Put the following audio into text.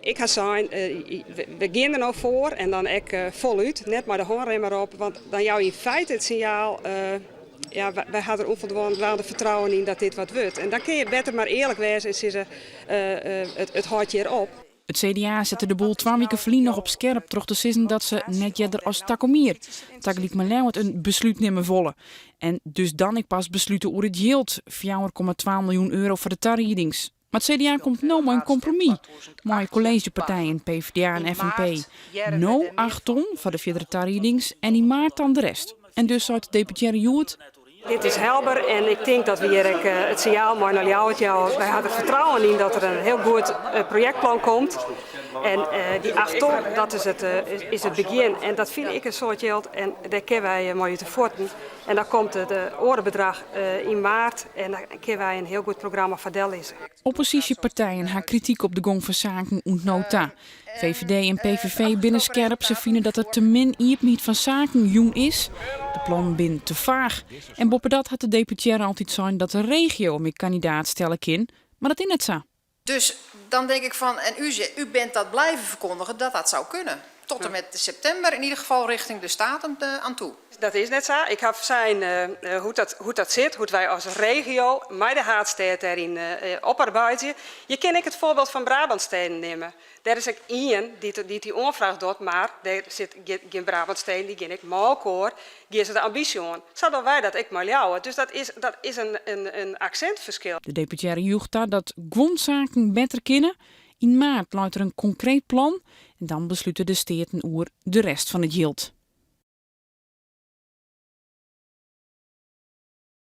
Ik ga zijn, we gaan er nou voor en dan voluit, net maar de handrem erop, want dan jou in feite het signaal, wij hadden er onvoldoende vertrouwen in dat dit wat wordt. En dan kun je beter maar eerlijk wezen en zeggen, het houdt je erop. Het CDA zette de boel 2 weken verlien nog op scherp terug te zeggen dat ze net jeder als takomier. Dat liet me het een besluit nemen volle. En dus dan ik pas besluiten over het yield, 4,2 miljoen euro voor de tarriedings. Maar het CDA komt nou met een compromis. Mooie collegepartijen, PvdA en FNP. Nou 8 ton voor de verdere tarriedings en in maart dan de rest. En dus zou het deputaire Joert. Dit is helder en ik denk dat we hier het signaal mooi naar jou. Wij hadden vertrouwen in dat er een heel goed projectplan komt. En die 8 ton, dat is het begin. En dat vind ik een soort geld en daar kunnen wij mooi te voeten. En dan komt het orenbedrag in maart en dan kunnen wij een heel goed programma verdelen. Oppositiepartijen haar kritiek op de gong van zaken und nota. VVD en PVV binnen scherp. Ze vinden dat er te min iepmiet van zaken jong is. De plan bin te vaag. En boven dat had de deputaire altijd zijn dat de regio meer kandidaat stellen kan. Maar dat is net zo. Dus dan denk ik van, en u bent dat blijven verkondigen dat dat zou kunnen. Tot en met september in ieder geval richting de Staten aan toe. Dat is net zo. Ik heb zijn hoe dat zit, hoe wij als regio, met de haatsteden daarin oparbeiden. Je kan ik het voorbeeld van Brabantsteden nemen. Daar is ik één die onvraag doet, maar daar zit geen Brabantsteden, die ken ik maar hoor, die ze de ambitie aan. Zouden wij dat ik maar jouwen. Dus dat is een accentverschil. De deputaire joegt daar dat grondzaken beter kennen. In maart luidt er een concreet plan en dan besluiten de steden over de rest van het yield.